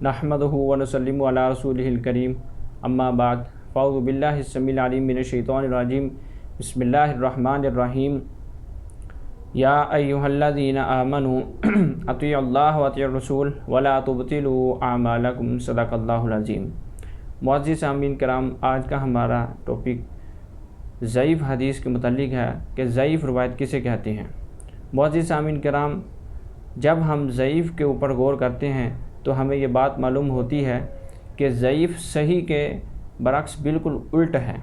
नहमदुहु व नुसल्लिमु अला रसूलिहिल करीम अम्मा बाद फ़अऊज़ु बिल्लाहि अस्समीइल अलीम मिनश शैतानिर रजीम बिस्मिल्लाहिर रहमानिर रहीम या अय्युहल्लज़ीना आमनू अतीउल्लाह व अतीउर रसूल वला तुबतिलू अमालकुम सदक़ल्लाहुल अज़ीम। मुअज़्ज़िज़ सामीन कराम, आज का हमारा टॉपिक ज़ईफ़ हदीस के मुतल्लिक़ है कि ज़ईफ़ रवायत किसे कहते हैं। मुअज़्ज़िज़ सामीन कराम, जब हम ज़ईफ़ के ऊपर गौर करते हैं तो हमें ये बात मालूम होती है कि ज़ईफ़ सही के बरक्स बिल्कुल उल्ट है।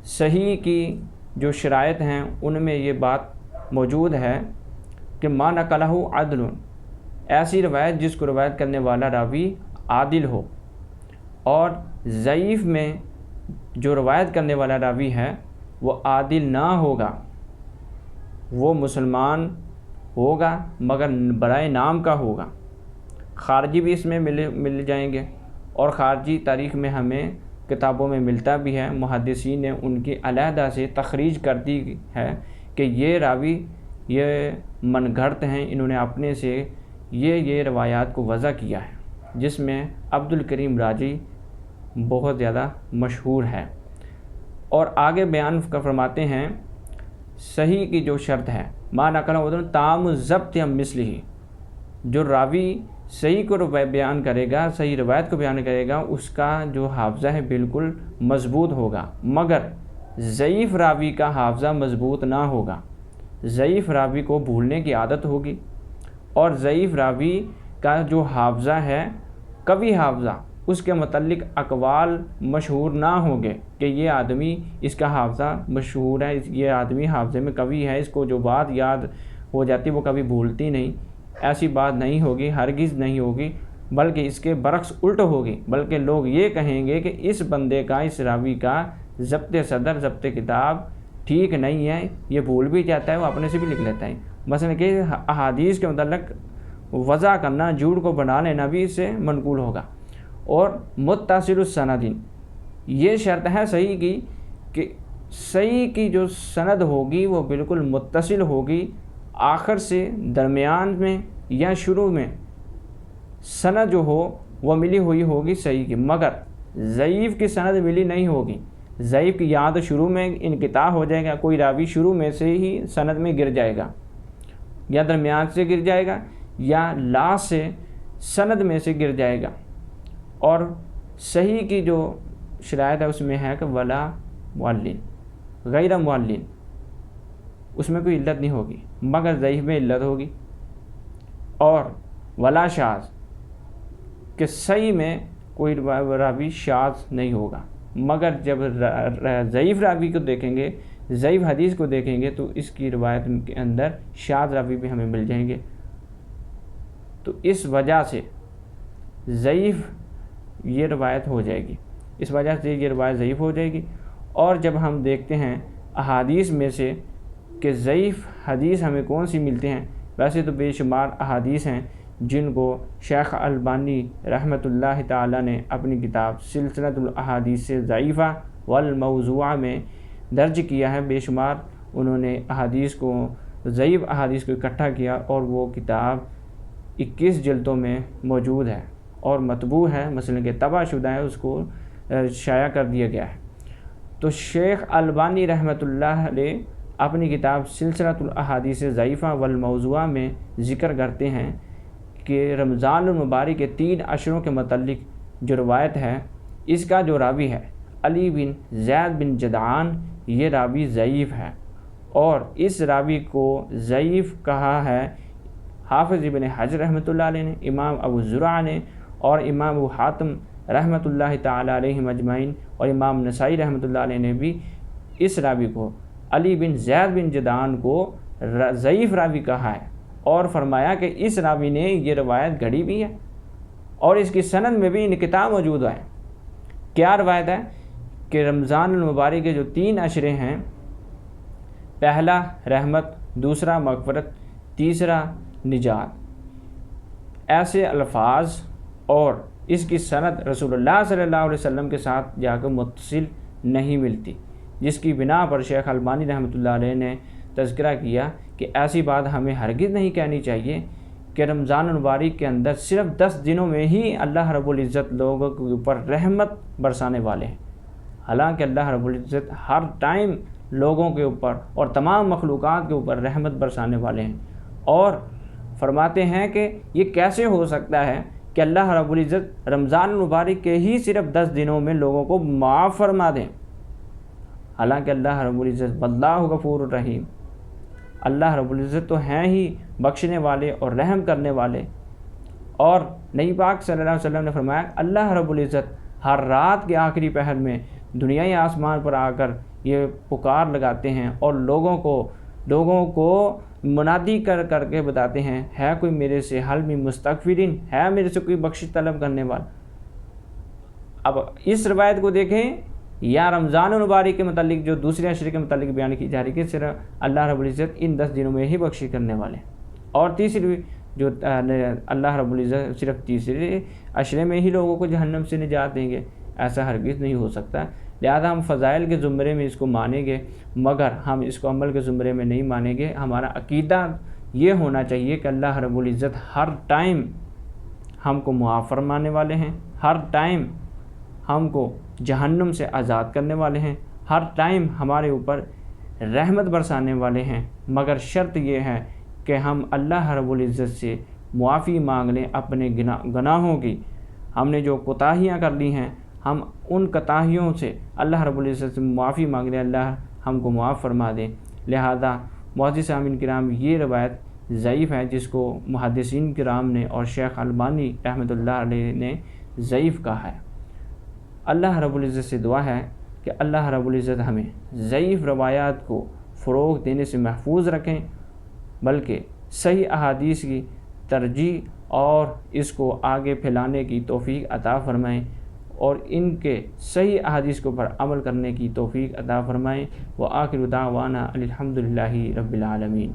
सही की जो शराइत हैं उनमें ये बात मौजूद है कि मा नक़लहु अदलुन, ऐसी रवायत जिसको रवायत करने वाला रावी आदिल हो। और ज़ईफ़ में जो रवायत करने वाला रावी है वो आदिल ना होगा, वो मुसलमान होगा मगर बराए नाम का होगा। ख़ारजी भी इसमें मिल जाएंगे और ख़ारजी तारीख़ में हमें किताबों में मिलता भी है। मुहद्दिसीन ने उनकी अलहदा से तखरीज कर दी है कि ये रावी ये मनगढ़ंत हैं, इन्होंने अपने से ये रवायात को वज़ा किया है, जिसमें अब्दुल करीम राजी बहुत ज़्यादा मशहूर है। और आगे बयान का फरमाते हैं सही की जो शर्त है मा नक़ल ताम ज़ब्त या मिसलिही, जो रावी सही को बयान करेगा, सही रवायत को बयान करेगा, उसका जो हाफ़ज़ा है बिल्कुल मज़बूत होगा। मगर ज़ईफ़ रावी का हाफ़ज़ा मज़बूत ना होगा। ज़ईफ़ रावी को भूलने की आदत होगी और ज़ईफ़ रावी का जो हाफ़ज़ा है कवी हाफ़ज़ा, उसके मुतल्लिक़ अक़वाल मशहूर ना होंगे कि ये आदमी इसका हाफ़ज़ा मशहूर है, ये आदमी हाफ़ज़े में कवी है, इसको जो बात याद हो जाती वो कभी भूलती नहीं। ऐसी बात नहीं होगी, हरगिज़ नहीं होगी, बल्कि इसके बरक्स उल्ट होगी। बल्कि लोग ये कहेंगे कि इस बंदे का, इस रावी का ज़ब्त सदर, ज़ब्त किताब ठीक नहीं है, ये भूल भी जाता है, वो अपने से भी लिख लेता है। मसलन कि अहादीस के मुतल्लिक़ वज़ा करना, झूठ को बना लेना भी इससे मनकूल होगा। और मुत्तसिलुस सनदिन, ये शर्त है सही की कि सही की जो सनद होगी वो बिल्कुल मुत्तसिल होगी, आखिर से दरमियान में या शुरू में सनद जो हो वो मिली हुई होगी सही की। मगर ज़ईफ़ की सनद मिली नहीं होगी। ज़ईफ़ की या तो शुरू में इनक़िता हो जाएगा, कोई रावी शुरू में से ही सनद में गिर जाएगा, या दरमियान से गिर जाएगा, या लास्ट से सनद में से गिर जाएगा। और सही की जो शराइत है उसमें है कि वला मुअल्लिन गैर मुअल्लिन, उसमें कोई इल्लत नहीं होगी, मगर ज़ईफ़ में इल्लत होगी। और वला शाज़, कि सही में कोई रावी शाज़ नहीं होगा। मगर जब ज़ईफ़ रावी को देखेंगे, ज़ईफ़ हदीस को देखेंगे तो इसकी रिवायत के अंदर शाज़ रावी भी हमें मिल जाएंगे। तो इस वजह से ज़ईफ़ ये रिवायत हो जाएगी, इस वजह से ये रिवायत ज़ईफ़ हो जाएगी। और जब हम देखते हैं अहादीस में से कि ज़ईफ़ हदीस हमें कौन सी मिलते हैं, वैसे तो बेशुमार अहादीस हैं जिनको शेख अलबानी रहमतुल्लाह ताला ने अपनी किताब सिलसिलतुल अहादीस ज़ईफ़ा वल मौज़ूआ में दर्ज किया है। बेशुमार उन्होंने अहादीस को, ज़ईफ़ अहादीस को इकट्ठा किया और वो किताब 21 जिल्दों में मौजूद है और मतबू है, मसलन के तबाशुदा है, उसको शाया कर दिया गया है। तो शेख अलबानी रहमतुल्लाह अलैह अपनी किताब सिलसिलतुल अहादीस ज़ईफ़ा वल मौज़ूआ में ज़िक्र करते हैं कि रमज़ानुल मुबारक के 3 अशरों के मुतल्लिक़ जो रवायत है, इसका जो रावी है अली बिन ज़ैद बिन जदआन, ये रावी ज़ईफ़ है। और इस रावी को ज़ईफ़ कहा है हाफ़िज़ इब्न हजर रहमतुल्लाह अलैह ने, इमाम अबू ज़ुरआ ने, और इमाम अबू हातिम रहमतुल्लाह ताला अलैहिम अजमईन, और इमाम नसाई रहमतुल्लाह अलैह ने भी इस रावी को अली बिन ज़ैद बिन जदआन को ज़ईफ़ रावी कहा है। और फरमाया कि इस रावी ने ये रवायत गढ़ी भी है और इसकी सनद में भी इनक़िता मौजूद है। क्या रवायत है कि रमज़ानुल मुबारक के जो 3 अशरे हैं, पहला रहमत, दूसरा मग़फ़िरत, तीसरा निजात, ऐसे अल्फाज और इसकी सनद रसूलुल्लाह सल्लल्लाहु अलैहि वसल्लम के साथ जाकर मुत्तसिल नहीं मिलती, जिसकी बिना पर शेख अलबानी रहमतुल्लाह अलैह ने तज़किरा किया कि ऐसी बात हमें हरगिज़ नहीं कहनी चाहिए کہ رمضان المبارک کے اندر صرف 10 دنوں میں ہی اللہ رب العزت لوگوں کے اوپر رحمت برسانے والے ہیں، حالانکہ اللہ رب العزت ہر ٹائم لوگوں کے اوپر اور تمام مخلوقات کے اوپر رحمت برسانے والے ہیں۔ اور فرماتے ہیں کہ یہ کیسے ہو سکتا ہے کہ اللہ رب العزت رمضان المبارک کے ہی صرف 10 دنوں میں لوگوں کو معاف فرما دیں، حالانکہ اللہ رب العزت واللہ غفور الرحیم، اللہ رب العزت تو ہیں ہی بخشنے والے اور رحم کرنے والے۔ اور نبی پاک صلی اللہ علیہ وسلم نے فرمایا اللہ رب العزت ہر رات کے آخری پہر میں دنیائے آسمان پر آ کر یہ پکار لگاتے ہیں اور لوگوں کو منادی کر کے بتاتے ہیں، ہے کوئی میرے سے حل من مستغفرین، ہے میرے سے کوئی بخشش طلب کرنے والا۔ اب اس روایت کو دیکھیں یا رمضان المبارک کے متعلق جو دوسرے عشرے کے متعلق بیان کی جا رہی ہے کہ صرف اللہ رب العزت ان 10 دنوں میں ہی بخشش کرنے والے ہیں، اور تیسری جو اللہ رب العزت صرف تیسرے عشرے میں ہی لوگوں کو جہنم سے نجات دیں گے، ایسا ہرگز نہیں ہو سکتا۔ لہذا ہم فضائل کے زمرے میں اس کو مانیں گے، مگر ہم اس کو عمل کے زمرے میں نہیں مانیں گے۔ ہمارا عقیدہ یہ ہونا چاہیے کہ اللہ رب العزت ہر ٹائم ہم کو معاف فرمانے والے ہیں، ہر ٹائم ہم کو جہنم سے آزاد کرنے والے ہیں، ہر ٹائم ہمارے اوپر رحمت برسانے والے ہیں، مگر شرط یہ ہے کہ ہم اللہ رب العزت سے معافی مانگ لیں اپنے گناہوں کی۔ ہم نے جو کوتاہیاں کر لی ہیں ہم ان کوتاہیوں سے اللہ رب العزت سے معافی مانگ لیں، اللہ ہم کو معاف فرما دیں۔ لہذا معزز سامعین کرام، یہ روایت ضعیف ہے جس کو محدثین کرام نے اور شیخ البانی رحمۃ اللہ علیہ نے ضعیف کہا ہے۔ اللہ رب العزت سے دعا ہے کہ اللہ رب العزت ہمیں ضعیف روایات کو فروغ دینے سے محفوظ رکھیں، بلکہ صحیح احادیث کی ترجیح اور اس کو آگے پھیلانے کی توفیق عطا فرمائیں، اور ان کے صحیح احادیث کے اوپر عمل کرنے کی توفیق عطا فرمائیں۔ وآخر دعوانا الحمدللہ رب العالمین۔